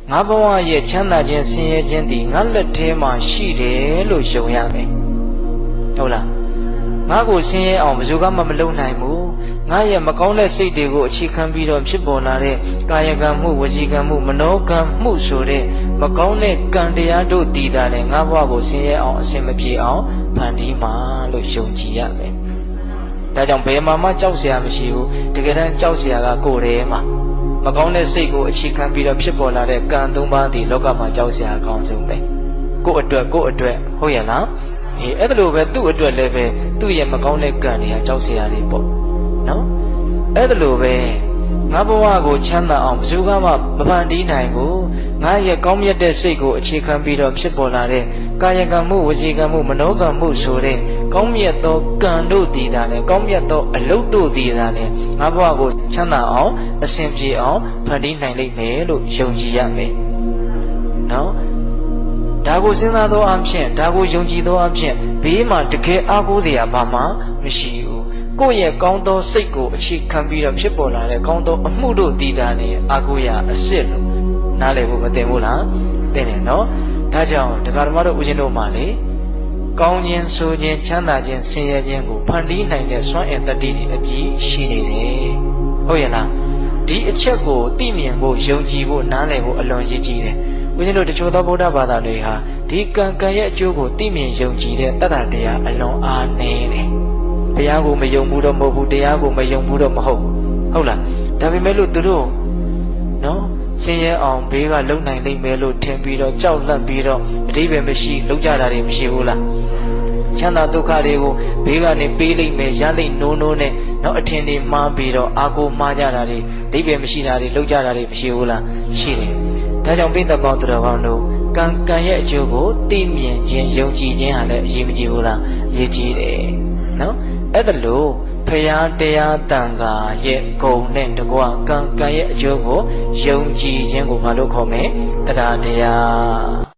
ငါဘဝရဲ့ချမ်းသာခြင်းဆင်းရဲခြင်းဒီငါလက်ထဲမှာရှိတယ်လို့ယုံရမယ်ဟုတ်လားငါကိုဆင်းရဲအောင်ဘယ်သူမှမလုပ်နိုင်ဘူးငါရဲ့မကောင်းတဲ့စိတ်တွေကိုအခြေခံပြီးတော့ဖြစ်ပေါ်လာတဲ့ကာယကံမှုဝစီကံမှုမနောကံမှုဆိုတဲ့မကောင်းတဲ့ကံတရားတို့တည်တာနဲ့ငါဘဝကိုဆင်းရဲအောင်အစင်မပြေအောင်ဖန်တီးမှာလို့ယုံကြည်ရမယ်ဒါကြောင့်ဘယ်မှာမှကြောက်စရာမရှိဘူးတကယ်တမ်းကြောက်စရာကကိုယ်ထဲမှာမကောင်းတဲ့စိတ်ကိုအခြေခံပြီးတော့ဖြစ်ပေါ်လာတဲ့ကံ၃ပါးဒီလောကမှာကြောက်စရာအကောင်းဆုံးပဲကိုယ့်အတွက်ဟုတ်ရဲ့လားအဲ့ဒါလိုပဲသူ့အတွက်လည်းပဲသူ့ရဲ့မကောင်းတဲ့ကံတွေကကြောက်စရာတွေပေါ့နော်အဲ့ဒါလိုပဲငါဘဝကိုချမ်းသာအောင်ဘယ်သူမှမဖန်တီးနိုင်ဘူးငါရဲ့ကောင်းမြတ်တဲ့စိတ်ကိုအခြေခံပြီးတော့ဖြစ်ပေါ်လာတဲ့ကာယကံမှုဝစီကံမှုမနောကံမှုဆိုတဲ့ကောင်းမြတ်သောကံတို့တည်တာနဲ့ကောင်းမြတ်သောအလုပ်တို့တည်တာနဲ့ငါဘဝကိုချမ်းသာအောင်အစဉ်ပြေအောင်ဖန်တီးနိုင်လိမ့်မယ်လို့ယုံကြည်ရမယ်နော်ဒါကိုစဉ်းစားသောအဖြစ်ဒါကိုယုံကြည်သောအဖြစ်ဘေးမှာတကယ်အားကိုးစရာဘာမှမရှိဘူးကိုယ့်ရဲ့ကောင်းသောစိတ်ကိုအခြေခံပြီးတော့ဖြစ်ပေါ်လာတဲ့ကောင်းသောအမှုတို့တည်တာနဲ့အားကိုးရအစ်စ်လို့နားလည်ဖို့မသိဘူးလားသိတယ်နော်ဒါကြောင့်တရားဓမ္မတို့ဦးဇင်းတို့မှလေကောင်းခြင်းဆိုခြင်းချမ်းသာခြင်းဆင်းရဲခြင်းကိုဖန်တီးနိုင်တဲ့စွမ်းအင်တတ္တိတွေအပြည့်ရှိနေတယ်ဟုတ်ရဲ့လားဒီအချက်ကိုသိမြင်ဖို့ယုံကြည်ဖို့နားလည်ဖို့အလွန်ရည်ကြီးတယ်ဦးဇင်းတို့တချို့သောဗုဒ္ဓဘာသာတွေဟာဒီကံရဲ့အကျိုးကိုသိမြင်ယုံကြည်တဲ့တတ္တတရားအလွန်အားနည်းတယ်ဘုရားကိုမယုံဘူးတော့မဟုတ်ဘူးတရားကိုမယုံဘူးတော့မဟုတ်ဟုတ်လားဒါပေမဲ့လို့သူတို့နော်ဆင်းရဲအောင်ဘေးကလုံနိုင်လိမ့်မယ်လို့ထင်ပြီးတော့ကြောက်လန့်ပြီးတော့အတိပ္ပယ်မရှိလောက်ကြတာတွေမရှိဘူးလားချမ်းသာဒုက္ခတွေကိုဘေးကနေပေးလိမ့်မယ်ရလိမ့်နိုးနဲ့နောက်အထင်တွေမှားပြီးတော့အာကိုမှားကြတာတွေအတိပ္ပယ်မရှိတာတွေလောက်ကြတာတွေမရှိဘူးလားရှိတယ်ဒါကြောင့်ပိဋကပေါင်းသူတော်ကောင်းတို့ကံရဲ့အကျိုးကိုသိမြင်ခြင်းယုံကြည်ခြင်းဟာလည်းအရေးမကြီးဘူးလားအရေးကြီးတယ်နော်အဲ့ဒါလို့ဖရာတရားတန်ခါရဲ့ဂုဏ်နဲ့တကွကံရဲ့အကျိုးကိုယုံကြည်ခြင်းကိုငါတို့ခေါ်မယ်တရား